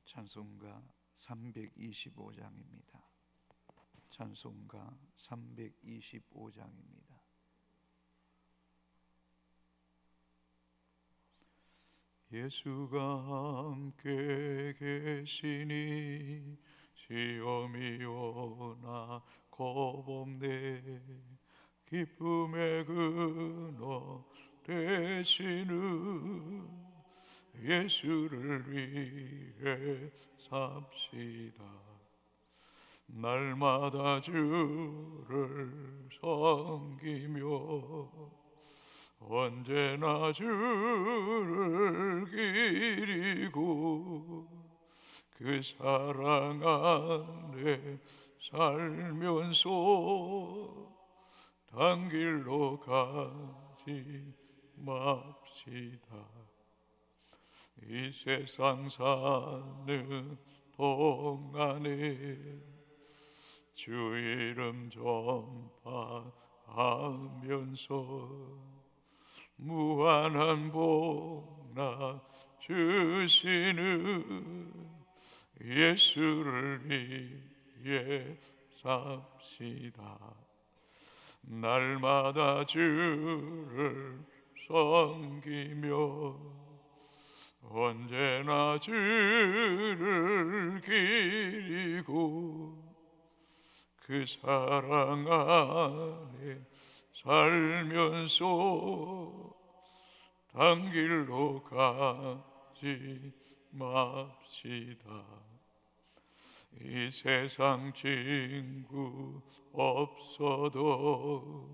찬송가 325장입니다. 찬송가 325장입니다. 예수가 함께 계시니 시험이 오나 겁없네. 기쁨의 근원 되시는 예수를 위해 삽시다. 날마다 주를 섬기며 언제나 주를 기리고 그 사랑 안에 살면서 단 길로 가지 맙시다. 이 세상 사는 동안에 주 이름 전파하면서 무한한 복나 주시는 예수를 위해 삽시다. 날마다 주를 섬기며 언제나 주를 기리고 그 사랑 안에 살면서 단 길로 가지 맙시다. 이 세상 친구 없어도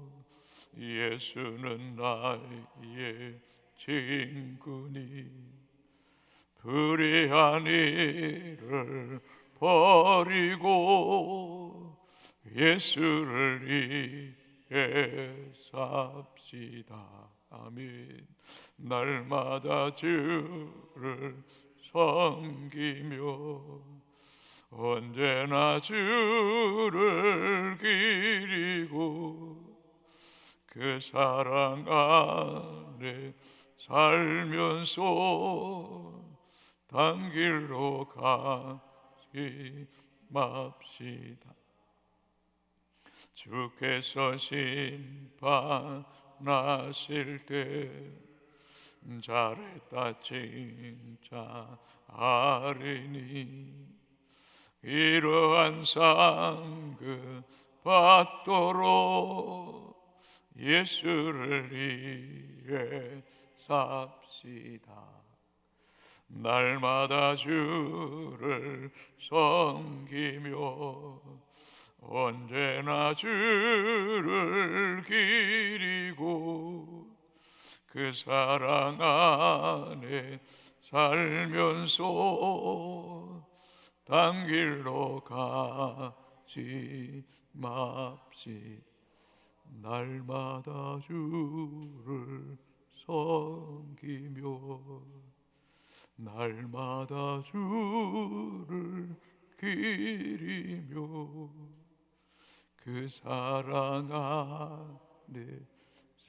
예수는 나의 친구니 불의한 일을 버리고 예수를 위해 삽시다. 아멘. 날마다 주를 섬기며 언제나 주를 기리고 그 사랑 안에 살면서 단 길로 가지 맙시다. 주께서 심판하실 때 잘했다 칭찬하리니 이러한 상급 받도록 예수를 위해 삽시다. 날마다 주를 섬기며 언제나 주를 기리고 그 사랑 안에 살면서 단 길로 가지 맙시다. 날마다 주를 섬기며 날마다 주를 기리며 그 사랑 안에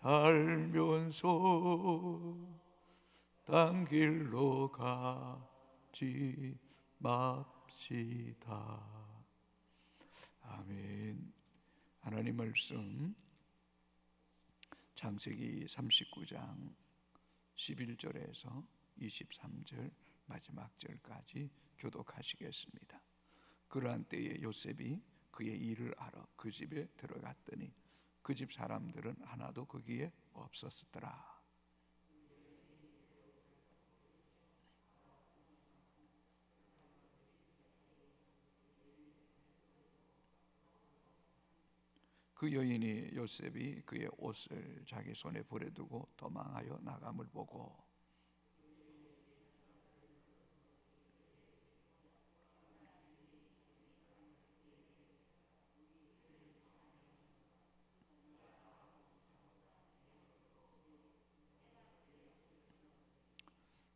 살면서 딴 길로 가지 맙시다. 아멘. 하나님 말씀 창세기 39장 11절에서 23절 마지막 절까지 교독하시겠습니다. 그러한 때에 요셉이 그의 일을 알아 그 집에 들어갔더니 그 집 사람들은 하나도 거기에 없었더라. 그 여인이 요셉이 그의 옷을 자기 손에 버려두고 도망하여 나감을 보고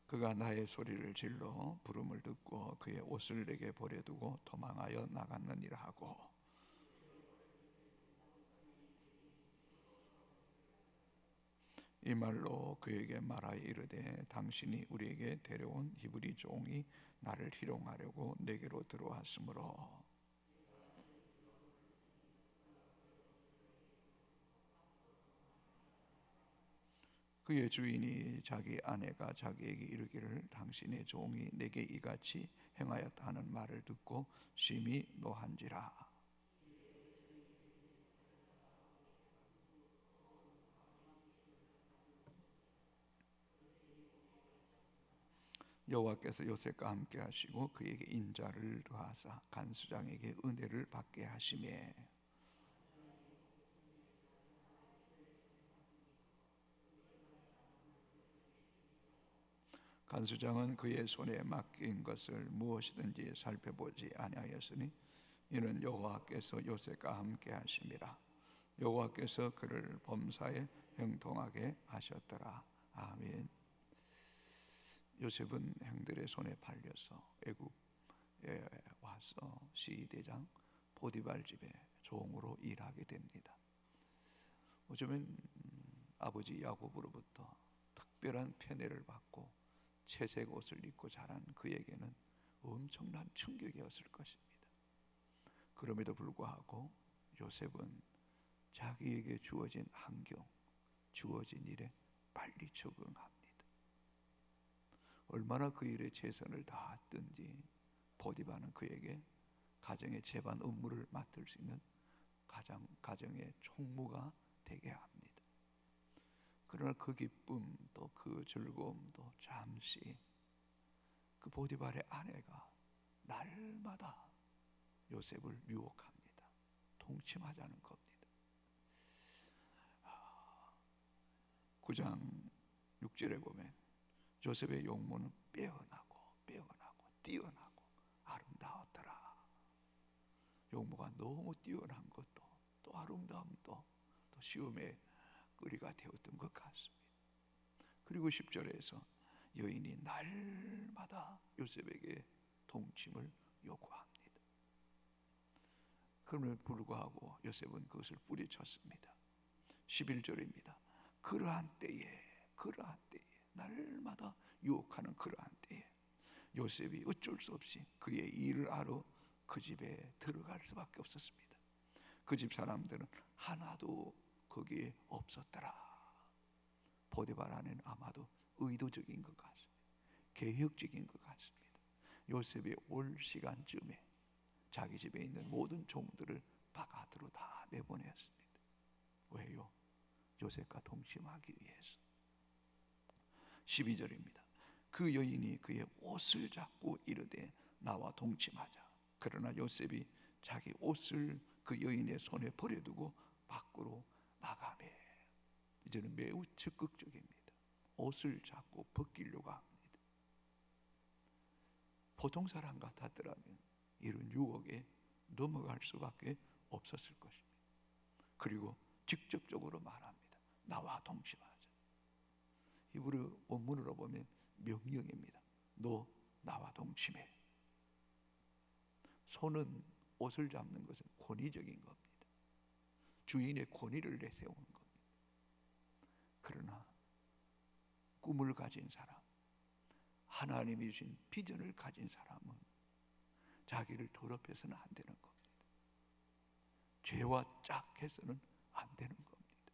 그가 나의 소리를 질러 부름을 듣고 그의 옷을 내게 버려두고 도망하여 나갔느니라 하고 이 말로 그에게 말하여 이르되 당신이 우리에게 데려온 히브리 종이 나를 희롱하려고 내게로 들어왔으므로 그의 주인이 자기 아내가 자기에게 이르기를 당신의 종이 내게 이같이 행하였다 하는 말을 듣고 심히 노한지라. 여호와께서 요셉과 함께 하시고 그에게 인자를 더하사 간수장에게 은혜를 받게 하시매 간수장은 그의 손에 맡긴 것을 무엇이든지 살펴보지 아니하였으니 이는 여호와께서 요셉과 함께 하심이라. 여호와께서 그를 범사에 형통하게 하셨더라. 아멘. 요셉은 형들의 손에 팔려서 애굽에 와서 시대장 보디발 집에 종으로 일하게 됩니다. 어쩌면 아버지 야곱으로부터 특별한 편애를 받고 채색 옷을 입고 자란 그에게는 엄청난 충격이었을 것입니다. 그럼에도 불구하고 요셉은 자기에게 주어진 환경, 주어진 일에 빨리 적응합니다. 얼마나 그 일에 최선을 다했든지 보디바는 그에게 가정의 제반 업무를 맡을 수 있는 가정의 총무가 되게 합니다. 그러나 그 기쁨도 그 즐거움도 잠시 그 보디발의 아내가 날마다 요셉을 유혹합니다. 동침하자는 겁니다. 9장 6절에 보면 요셉의 용모는 빼어나고 뛰어나고 아름다웠더라. 용모가 너무 뛰어난 것도 또 아름다움도 또 시험의 거리가 되었던 것 같습니다. 그리고 10절에서 여인이 날마다 요셉에게 동침을 요구합니다. 그럼에도 불구하고 요셉은 그것을 뿌리쳤습니다. 11절입니다. 그러한 때에 날마다 유혹하는 그러한 때에 요셉이 어쩔 수 없이 그의 일을 하러 그 집에 들어갈 수밖에 없었습니다. 그 집 사람들은 하나도 거기에 없었더라. 보디발 안에는 아마도 의도적인 것 같습니다. 계획적인 것 같습니다. 요셉이 올 시간쯤에 자기 집에 있는 모든 종들을 바깥으로 다 내보냈습니다. 왜요? 요셉과 동침하기 위해서. 12절입니다. 그 여인이 그의 옷을 잡고 이르되 나와 동침하자. 그러나 요셉이 자기 옷을 그 여인의 손에 버려두고 밖으로 나가매. 이제는 매우 적극적입니다. 옷을 잡고 벗기려고 합니다. 보통 사람 같았더라면 이런 유혹에 넘어갈 수밖에 없었을 것입니다. 그리고 직접적으로 말합니다. 나와 동침하자. 히브리 원문으로 보면 명령입니다. 너 나와 동침해. 손은 옷을 잡는 것은 권위적인 겁니다. 주인의 권위를 내세우는 겁니다. 그러나 꿈을 가진 사람, 하나님이 주신 비전을 가진 사람은 자기를 더럽혀서는 안 되는 겁니다. 죄와 짝해서는 안 되는 겁니다.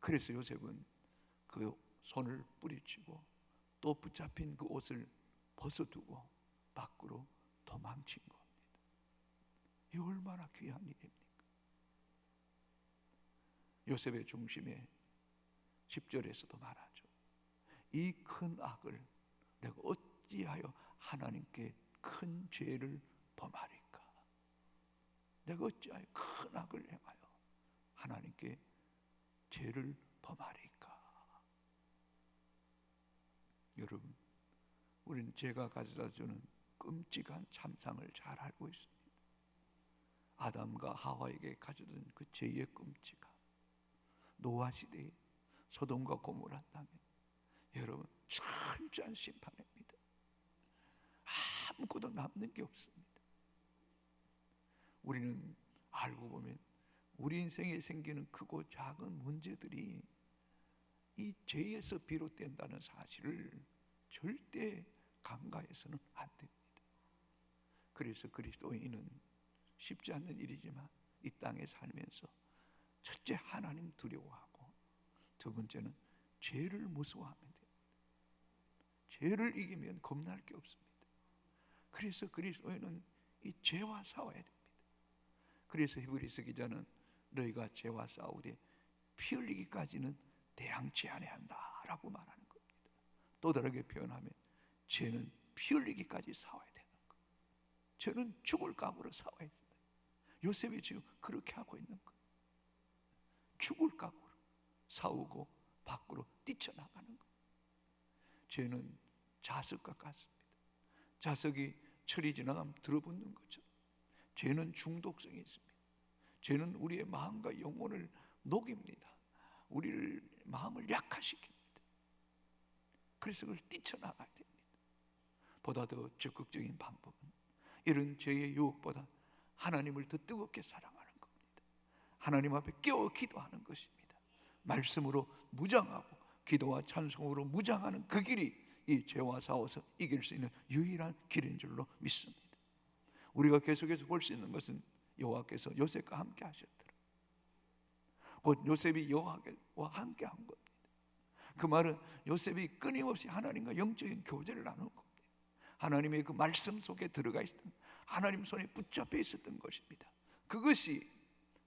그래서 요셉은 그 손을 뿌리치고 또 붙잡힌 그 옷을 벗어두고 밖으로 도망친 겁니다. 이 얼마나 귀한 일입니까? 요셉의 중심에 10절에서도 말하죠. 이 큰 악을 내가 어찌하여 하나님께 큰 죄를 범하리까? 내가 어찌하여 큰 악을 행하여 하나님께 죄를 범하리까? 여러분, 우리는 죄가 가져다주는 끔찍한 참상을 잘 알고 있습니다. 아담과 하와에게 가져준 그 죄의 끔찍함, 노아 시대에 소돔과 고모라 땅에 여러분 철저한 심판입니다. 아무것도 남는 게 없습니다. 우리는 알고 보면 우리 인생에 생기는 크고 작은 문제들이 이 죄에서 비롯된다는 사실을 절대 간과해서는 안 됩니다. 그래서 그리스도인은 쉽지 않는 일이지만 이 땅에 살면서 첫째 하나님 두려워하고, 두 번째는 죄를 무서워하면 됩니다. 죄를 이기면 겁날 게 없습니다. 그래서 그리스도인은 이 죄와 싸워야 됩니다. 그래서 히브리서 기자는 너희가 죄와 싸우되 피 흘리기까지는 대항치 아니한다 라고 말하는 겁니다. 또 다르게 표현하면 죄는 피 흘리기까지 싸워야 되는 거예요. 죄는 죽을 각오로 싸워야 된다. 요셉이 지금 그렇게 하고 있는 거예요. 죽을 각오로 싸우고 밖으로 뛰쳐나가는 거예요. 죄는 자석과 같습니다. 자석이 철이 지나가면 들어붙는 거죠. 죄는 중독성이 있습니다. 죄는 우리의 마음과 영혼을 녹입니다. 우리를 마음을 약화시킵니다. 그래서 그걸 뛰쳐나가야 됩니다. 보다 더 적극적인 방법은 이런 죄의 유혹보다 하나님을 더 뜨겁게 사랑하는 겁니다. 하나님 앞에 깨어 기도하는 것입니다. 말씀으로 무장하고 기도와 찬송으로 무장하는 그 길이 이 죄와 싸워서 이길 수 있는 유일한 길인 줄로 믿습니다. 우리가 계속해서 볼 수 있는 것은 여호와께서 요셉과 함께 하셨더라. 곧 요셉이 여호와와 함께 한 겁니다. 그 말은 요셉이 끊임없이 하나님과 영적인 교제를 나눈 겁니다. 하나님의 그 말씀 속에 들어가 있었던, 하나님 손에 붙잡혀 있었던 것입니다. 그것이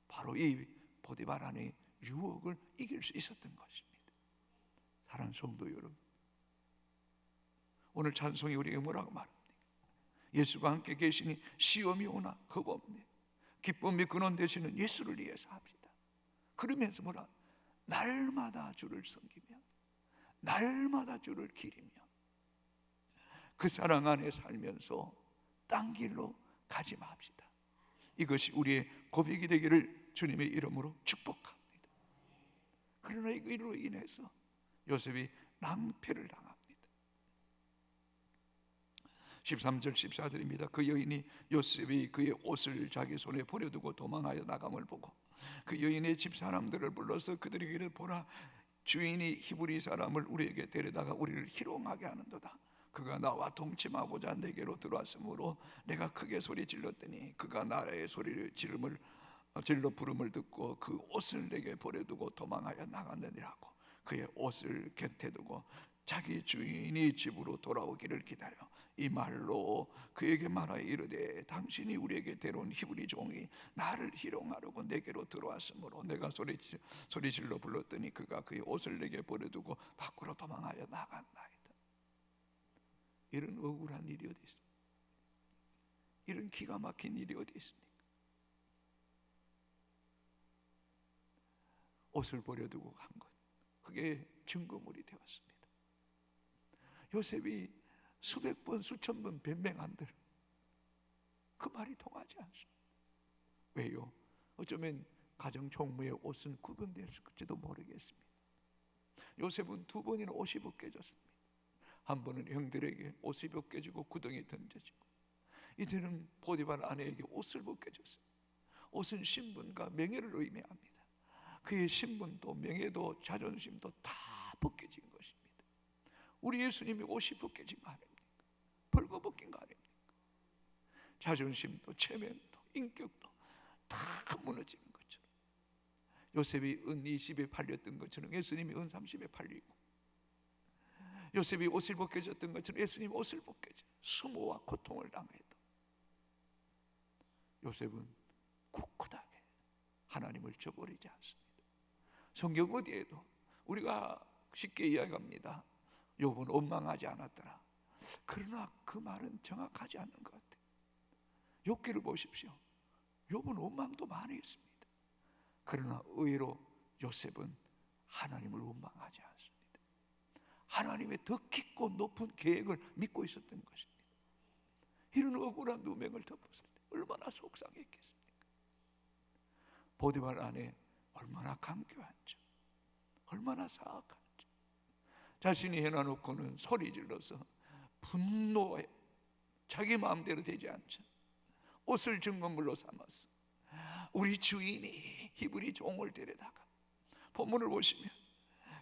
바로 이 보디발 안의 유혹을 이길 수 있었던 것입니다. 사랑하는 성도 여러분, 오늘 찬송이 우리에게 뭐라고 말합니까? 예수가 함께 계시니 시험이 오나 겁없네. 기쁨이 근원 되시는 예수를 위해서 합시다. 그러면서 뭐라? 날마다 주를 섬기며 날마다 주를 기리며 그 사랑 안에 살면서 딴 길로 가지 맙시다. 이것이 우리의 고백이 되기를 주님의 이름으로 축복합니다. 그러나 이로 인해서 요셉이 낭패를 당합니다. 13절 14절입니다. 그 여인이 요셉이 그의 옷을 자기 손에 버려두고 도망하여 나감을 보고 그 여인의 집 사람들을 불러서 그들에게 이르되 보라, 주인이 히브리 사람을 우리에게 데려다가 우리를 희롱하게 하는도다. 그가 나와 동침하고자 내게로 들어왔으므로 내가 크게 소리 질렀더니 그가 나의 소리를 질러 부름을 듣고 그 옷을 내게 버려두고 도망하여 나갔느니라고. 그의 옷을 곁에 두고 자기 주인이 집으로 돌아오기를 기다려 이 말로 그에게 말하여 이르되 당신이 우리에게 데려온 히브리 종이 나를 희롱하려고 내게로 들어왔으므로 내가 소리 질러 불렀더니 그가 그의 옷을 내게 버려두고 밖으로 도망하여 나갔나이다. 이런 억울한 일이 어디 있습니까? 이런 기가 막힌 일이 어디 있습니까? 옷을 버려두고 간 것, 그게 증거물이 되었습니다. 요셉이 수백 번 수천 번 변명한들 그 말이 통하지 않습니다. 왜요? 어쩌면 가정 총무의 옷은 구분되었을지도 모르겠습니다. 요셉은 두 번이나 옷이 벗겨졌습니다. 한 번은 형들에게 옷이 벗겨지고 구덩이에 던져지고, 이제는 보디발 아내에게 옷을 벗겨졌습니다. 옷은 신분과 명예를 의미합니다. 그의 신분도 명예도 자존심도 다 벗겨진 것입니다. 우리 예수님이 옷이 벗겨진 거 아닙니까? 벌거벗긴 거 아닙니까? 자존심도 체면도 인격도 다 무너지는 것처럼, 요셉이 은 20에 팔렸던 것처럼 예수님이 은 30에 팔리고, 요셉이 옷을 벗겨졌던 것처럼 예수님이 옷을 벗겨져 수모와 고통을 당해도 요셉은 굳굳하게 하나님을 저버리지 않습니다. 성경 어디에도 우리가 쉽게 이야기합니다. 욥은 원망하지 않았더라. 그러나 그 말은 정확하지 않는 것 같아요. 욥기를 보십시오. 욥은 원망도 많이 했습니다. 그러나 의외로 요셉은 하나님을 원망하지 않습니다. 하나님의 더 깊고 높은 계획을 믿고 있었던 것입니다. 이런 억울한 누명을 덮었을 때 얼마나 속상했겠습니까? 보디발 안에 얼마나 강교한지, 얼마나 사악한지, 자신이 해놔놓고는 소리 질러서 분노해 자기 마음대로 되지 않죠. 옷을 증거물로 삼았어. 우리 주인이 히브리 종을 데려다가, 본문을 보시면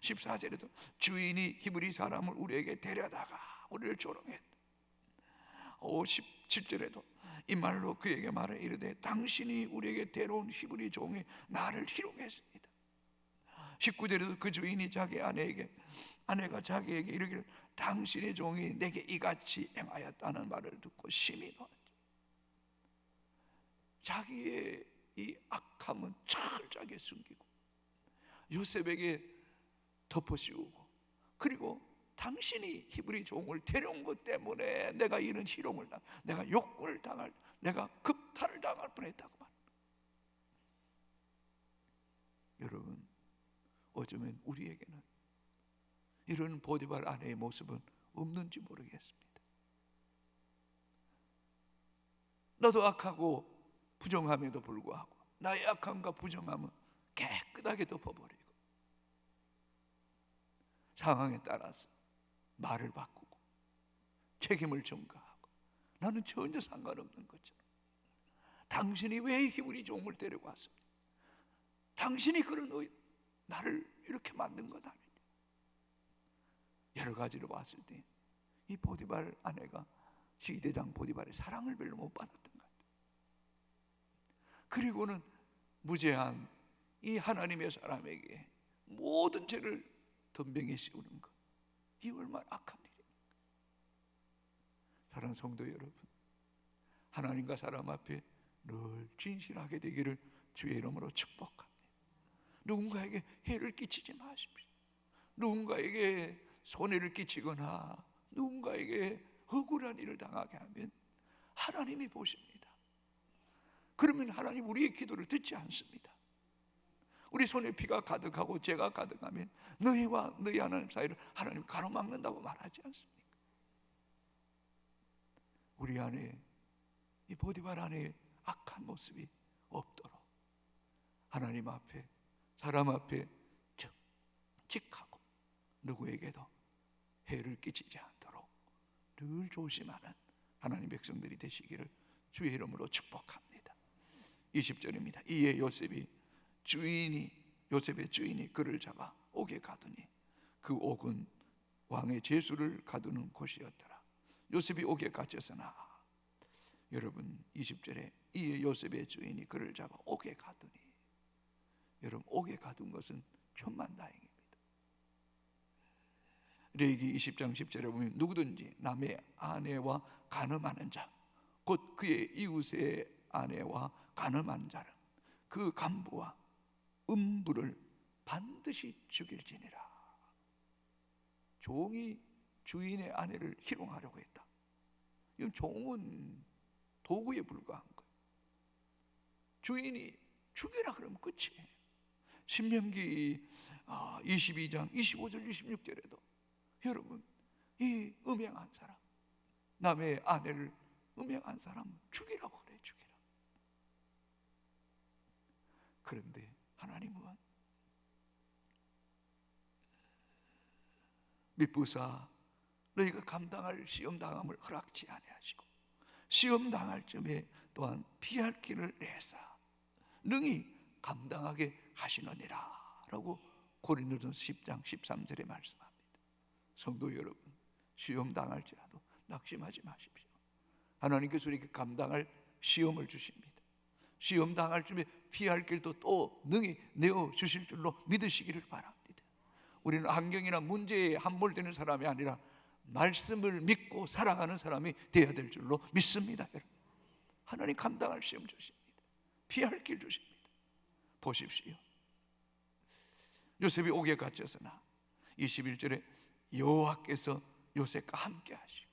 14절에도 주인이 히브리 사람을 우리에게 데려다가 우리를 조롱했다. 17절에도 이 말로 그에게 말해 이르되 당신이 우리에게 데려온 히브리 종이 나를 희롱했습니다. 19절에도 그 주인이 자기 아내가 자기에게 이르기를 당신의 종이 내게 이같이 행하였다는 말을 듣고 심히 놀랐다. 자기의 이 악함은 철저하게 숨기고 요셉에게 덮어씌우고, 그리고 당신이 히브리 종을 데려온 것 때문에 내가 이런 희롱을 내가 욕을 당할, 내가 급탈을 당할 뻔했다고 말합니다. 여러분, 어쩌면 우리에게는 이런 보디발 아내의 모습은 없는지 모르겠습니다. 너도 악하고 부정함에도 불구하고 나의 악함과 부정함은 깨끗하게 덮어버리고 상황에 따라서 말을 바꾸고 책임을 전가하고 나는 전혀 상관없는 것처럼, 당신이 왜 히브리 종을 데리고 왔습니까? 당신이 그런 나를 이렇게 만든 것 아니냐. 여러 가지로 봤을 때 이 보디발 아내가 시대장 보디발의 사랑을 별로 못 받았던 것 같아요. 그리고는 무죄한 이 하나님의 사람에게 모든 죄를 덤병에 씌우는 것, 이 얼마나 악한 일입니까? 사랑하는 성도 여러분, 하나님과 사람 앞에 늘 진실하게 되기를 주의 이름으로 축복합니다. 누군가에게 해를 끼치지 마십시오. 누군가에게 손해를 끼치거나 누군가에게 억울한 일을 당하게 하면 하나님이 보십니다. 그러면 하나님 우리의 기도를 듣지 않습니다. 우리 손에 피가 가득하고 죄가 가득하면 너희와 너희 하나님 사이를 하나님 가로막는다고 말하지 않습니까? 우리 안에 이 보디발 안에 악한 모습이 없도록 하나님 앞에, 사람 앞에 정직하고 누구에게도 해를 끼치지 않도록 늘 조심하는 하나님 백성들이 되시기를 주의 이름으로 축복합니다. 20절입니다. 이에 요셉의 주인이 그를 잡아 옥에 가두니 그 옥은 왕의 제수를 가두는 곳이었더라. 요셉이 옥에 갇혔으나, 여러분 20절에 이에 요셉의 주인이 그를 잡아 옥에 가두니, 여러분 옥에 가둔 것은 천만다행입니다. 레위기 20장 10절에 보면 누구든지 남의 아내와 간음하는 자, 곧 그의 이웃의 아내와 간음한 자는 그 간부와 음부를 반드시 죽일지니라. 종이 주인의 아내를 희롱하려고 했다. 이건 종은 도구에 불과한 거예요. 주인이 죽이라 그러면 끝이에요. 신명기 22장 25절 26절에도 여러분, 이 음행한 사람, 남의 아내를 음행한 사람 죽이라고 그래, 죽이라. 그런데 하나님은 밀부사 너희가 감당할 시험 당함을 허락지 아니하시고 시험 당할 점에 또한 피할 길을 내사 능히 감당하게 하시느니라 라고 고린도전서 10장 13절에 말씀합니다. 성도 여러분, 시험 당할지라도 낙심하지 마십시오. 하나님께서 우리에게 감당할 시험을 주십니다. 시험 당할 점에 피할 길도 또 능히 내어 주실 줄로 믿으시기를 바랍니다. 우리는 환경이나 문제에 함몰되는 사람이 아니라 말씀을 믿고 살아가는 사람이 되어야 될 줄로 믿습니다. 여러분, 하나님 감당할 시험 주십니다. 피할 길 주십니다. 보십시오. 요셉이 옥에 갇혔으나 21절에 여호와께서 요셉과 함께 하시고,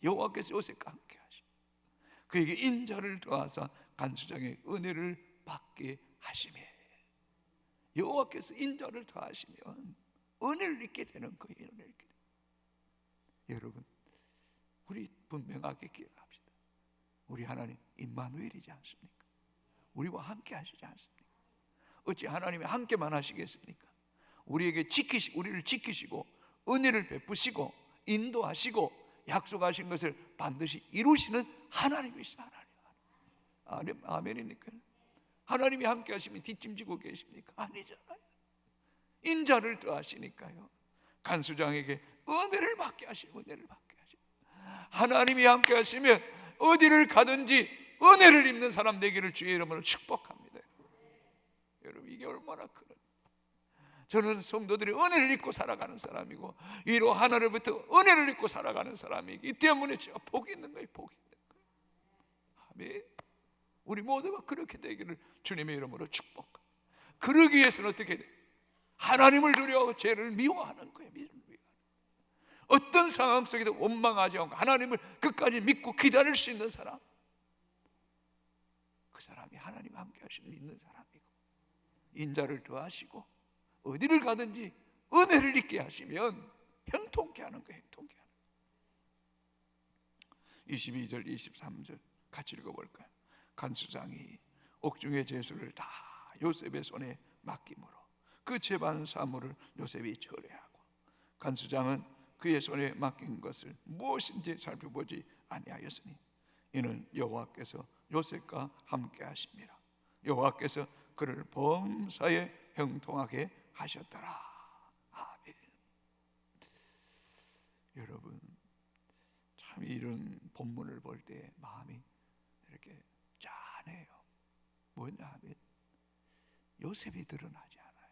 여호와께서 요셉과 함께 하시고 그에게 인자를 더하사 간수장의 은혜를 받게 하시며, 여호와께서 인자를 더하시면 은혜를 잊게 되는 거예요. 은혜를 잊게 돼요. 여러분, 우리 분명하게 기억합시다. 우리 하나님 임마누엘이지 않습니까? 우리와 함께 하시지 않습니까? 어찌 하나님이 함께만 하시겠습니까? 우리를 지키시고 은혜를 베푸시고 인도하시고 약속하신 것을 반드시 이루시는 하나님이시다. 하나님. 아멘입니까? 하나님이 함께 하시면 뒷짐지고 계십니까? 아니잖아요. 인자를 더하시니까요. 간수장에게 은혜를 받게 하시고, 은혜를 받게 하시고, 하나님이 함께 하시면 어디를 가든지 은혜를 입는 사람 되기를 주의 이름으로 축복합니다. 여러분, 이게 얼마나 큰, 저는 성도들이 은혜를 입고 살아가는 사람이고, 위로 하나님부터 은혜를 입고 살아가는 사람이기 때문에 제가 복이 있는 거예요. 복이 있는 거예요. 아멘. 우리 모두가 그렇게 되기를 주님의 이름으로 축복합니다. 그러기 위해서는 어떻게 돼요? 하나님을 두려워하고 죄를 미워하는 거예요. 어떤 상황 속에도 원망하지 않고 하나님을 끝까지 믿고 기다릴 수 있는 사람, 그 사람이 하나님 함께 하시는 믿는 사람이고, 인자를 더하시고 어디를 가든지 은혜를 입게 하시면 형통케 하는 거예요. 형통케 하는 거예요. 22절 23절 같이 읽어볼까요? 간수장이 옥중의 제수를 다 요셉의 손에 맡김으로 그 재반 사물을 요셉이 처리하고, 간수장은 그의 손에 맡긴 것을 무엇인지 살펴보지 아니하였으니 이는 여호와께서 요셉과 함께 하심이라. 여호와께서 그를 범사에 형통하게 하셨더라. 아멘. 여러분, 참 이런 본문을 볼 때 마음이 이렇게 짠해요. 뭐냐 하면 요셉이 드러나지 않아요.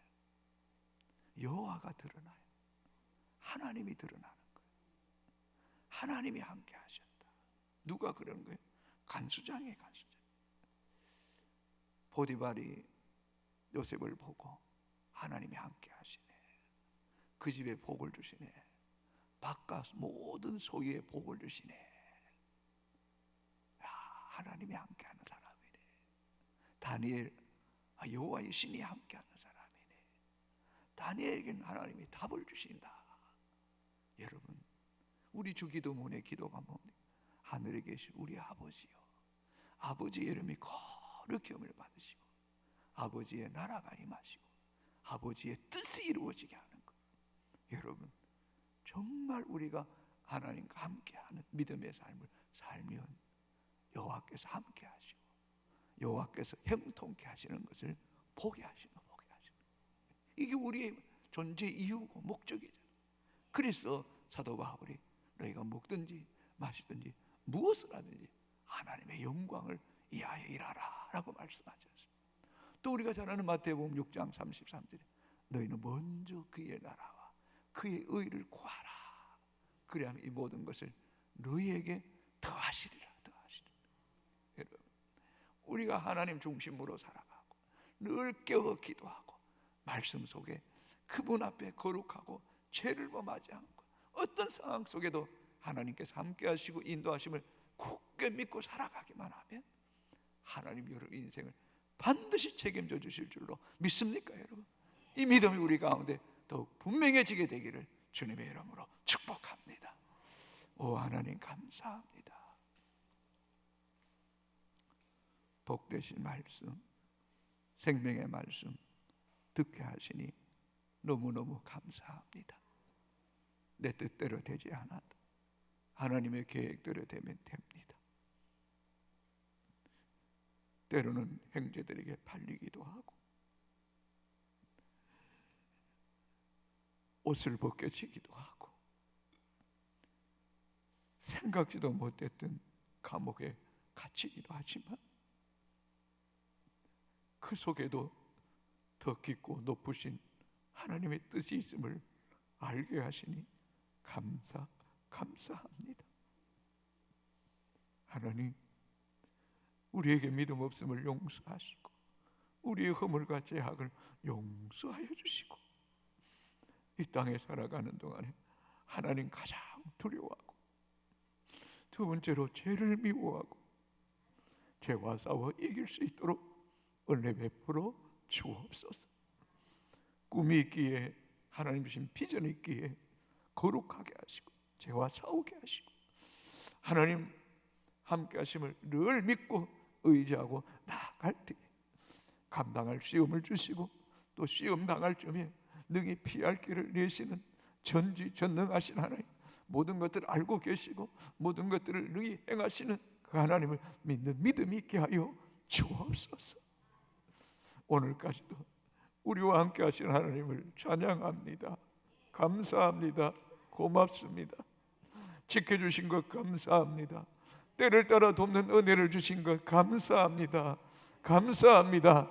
여호와가 드러나요. 하나님이 드러나는 거예요. 하나님이 함께 하셨다. 누가 그런 거예요? 간수장의 간수장. 보디발이 요셉을 보고 하나님이 함께 하시네, 그 집에 복을 주시네, 바깥 모든 소유에 복을 주시네, 야, 하나님이 함께하는 사람이네. 다니엘, 여호와의 신이 함께하는 사람이네. 다니엘에게는 하나님이 답을 주신다. 여러분, 우리 주기도문의 기도가 뭡니까? 하늘에 계신 우리 아버지요, 아버지의 이름이 거룩히 여김을 받으시고 아버지의 나라가 임하시고 아버지의 뜻이 이루어지게 하는 것. 여러분, 정말 우리가 하나님과 함께하는 믿음의 삶을 살면 여호와께서 함께 하시고 여호와께서 형통케 하시는 것을 보게 하시는 거예요. 이게 우리의 존재 이유고 목적이잖아요. 그래서 사도 바울이 너희가 먹든지 마시든지 무엇을 하든지 하나님의 영광을 위하여 일하라 라고 말씀하셨습니다. 또 우리가 잘 아는 마태복음 6장 33절에 너희는 먼저 그의 나라와 그의 의를 구하라. 그래야 이 모든 것을 너희에게 더하시리라. 더하시리라. 여러분, 우리가 하나님 중심으로 살아가고 늘 깨어 기도하고 말씀 속에 그분 앞에 거룩하고 죄를 범하지 않고 어떤 상황 속에도 하나님께서 함께 하시고 인도하심을 굳게 믿고 살아가기만 하면 하나님 여러분 인생을 반드시 책임져 주실 줄로 믿습니까, 여러분? 이 믿음이 우리 가운데 더욱 분명해지게 되기를 주님의 이름으로 축복합니다. 오 하나님 감사합니다. 복되신 말씀, 생명의 말씀 듣게 하시니 너무너무 감사합니다. 내 뜻대로 되지 않아도 하나님의 계획대로 되면 됩니다. 때로는 형제들에게 팔리기도 하고 옷을 벗겨지기도 하고 생각지도 못했던 감옥에 갇히기도 하지만 그 속에도 더 깊고 높으신 하나님의 뜻이 있음을 알게 하시니 감사합니다. 하나님, 우리에게 믿음 없음을 용서하시고 우리의 허물과 죄악을 용서하여 주시고 이 땅에 살아가는 동안에 하나님 가장 두려워하고 두 번째로 죄를 미워하고 죄와 싸워 이길 수 있도록 은혜 베풀어 주옵소서. 꿈이 있기에 하나님 주신 비전이 있기에 거룩하게 하시고 죄와 싸우게 하시고 하나님 함께 하심을 늘 믿고 의지하고 나아갈 때 감당할 시험을 주시고 또 시험 당할 쯤에 능히 피할 길을 내시는 전지전능하신 하나님, 모든 것들을 알고 계시고 모든 것들을 능히 행하시는 그 하나님을 믿는 믿음이 있게 하여 주옵소서. 오늘까지도 우리와 함께 하신 하나님을 찬양합니다. 감사합니다. 고맙습니다. 지켜주신 것 감사합니다. 때를 따라 돕는 은혜를 주신 것 감사합니다. 감사합니다.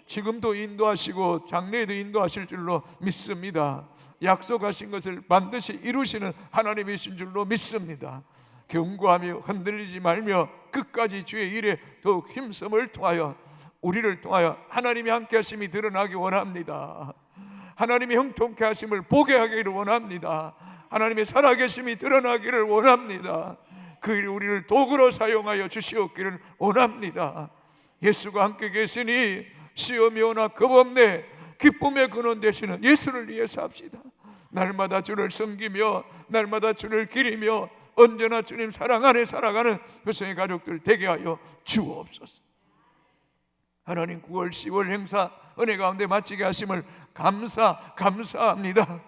지금도 인도하시고 장래에도 인도하실 줄로 믿습니다. 약속하신 것을 반드시 이루시는 하나님이신 줄로 믿습니다. 경고하며 흔들리지 말며 끝까지 주의 일에 더욱 힘쓰음을 통하여 우리를 통하여 하나님이 함께 하심이 드러나기 원합니다. 하나님이 형통케 하심을 보게 하기를 원합니다. 하나님의 살아계심이 드러나기를 원합니다. 그 일이 우리를 도구로 사용하여 주시옵기를 원합니다. 예수가 함께 계시니 시험이 오나 겁없네. 기쁨의 근원 되시는 예수를 위해서 합시다. 날마다 주를 섬기며 날마다 주를 기리며 언제나 주님 사랑 안에 살아가는 교성의 가족들 되게 하여 주옵소서. 하나님 9월 10월 행사 은혜 가운데 마치게 하심을 감사합니다.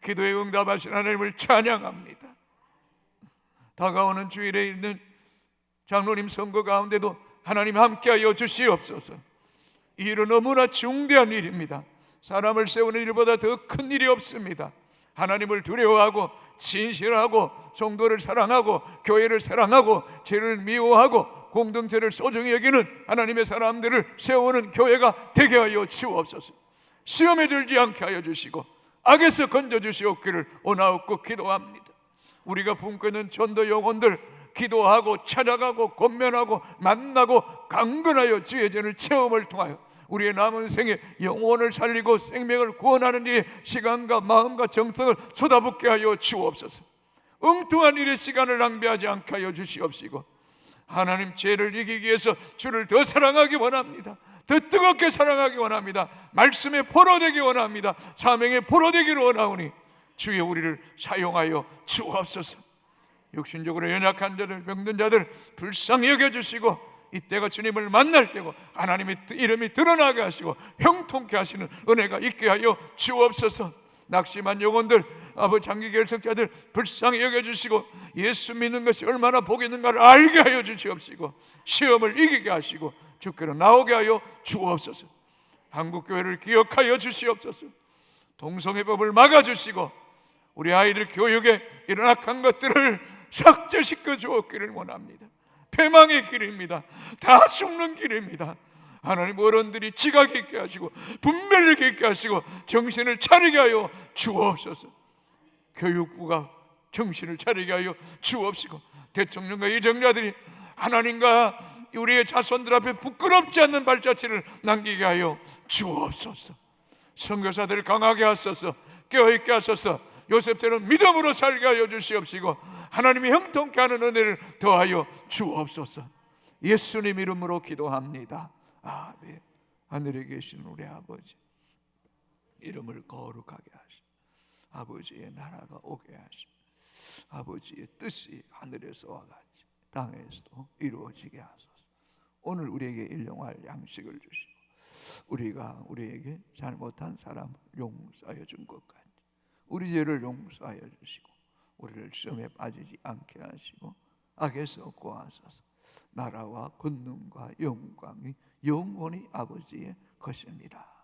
기도에 응답하신 하나님을 찬양합니다. 다가오는 주일에 있는 장로님 선거 가운데도 하나님 함께하여 주시옵소서. 이 일은 너무나 중대한 일입니다. 사람을 세우는 일보다 더 큰 일이 없습니다. 하나님을 두려워하고 진실하고 성도를 사랑하고 교회를 사랑하고 죄를 미워하고 공동체를 소중히 여기는 하나님의 사람들을 세우는 교회가 되게 하여 주옵소서. 시험에 들지 않게 하여 주시고 악에서 건져주시옵기를 원하옵고 기도합니다. 우리가 품고 있는 전도 영혼들 기도하고 찾아가고 권면하고 만나고 강건하여 주의 전을 체험을 통하여 우리의 남은 생에 영혼을 살리고 생명을 구원하는 일에 시간과 마음과 정성을 쏟아붓게 하여 주옵소서. 엉뚱한 일에 시간을 낭비하지 않게 하여 주시옵시고 하나님 죄를 이기기 위해서 주를 더 사랑하기 원합니다. 더 뜨겁게 사랑하기 원합니다. 말씀에 포로되기 원합니다. 사명에 포로되기를 원하오니 주의 우리를 사용하여 주옵소서. 육신적으로 연약한 자들 병든 자들 불쌍히 여겨주시고 이때가 주님을 만날 때고 하나님의 이름이 드러나게 하시고 형통케 하시는 은혜가 있게 하여 주옵소서. 낙심한 영혼들 아버지 장기 결석자들 불쌍히 여겨주시고 예수 믿는 것이 얼마나 복이 있는가를 알게 하여 주시옵시고 시험을 이기게 하시고 주께로 나오게 하여 주옵소서. 한국교회를 기억하여 주시옵소서. 동성애법을 막아주시고 우리 아이들 교육에 이런 악한 것들을 삭제시켜 주었기를 원합니다. 패망의 길입니다. 다 죽는 길입니다. 하나님 어른들이 지각 있게 하시고 분별력 있게 하시고 정신을 차리게 하여 주옵소서. 교육부가 정신을 차리게 하여 주옵시고 대통령과 이정자들이 하나님과 우리의 자손들 앞에 부끄럽지 않는 발자취를 남기게 하여 주옵소서. 선교사들을 강하게 하소서. 깨어있게 하소서. 요셉처럼 믿음으로 살게 하여 주시옵시고 하나님이 형통케 하는 은혜를 더하여 주옵소서. 예수님 이름으로 기도합니다. 아멘. 하늘에 계신 우리 아버지 이름을 거룩하게 하시고 아버지의 나라가 오게 하시고 아버지의 뜻이 하늘에서와 같이 땅에서도 이루어지게 하소서. 오늘 우리에게 일용할 양식을 주시고 우리가 우리에게 잘못한 사람을 용서하여 준 것 같이 우리 죄를 용서하여 주시고 우리를 시험에 빠지지 않게 하시고 악에서 구하소서. 나라와 권능과 영광이 영원히 아버지의 것입니다.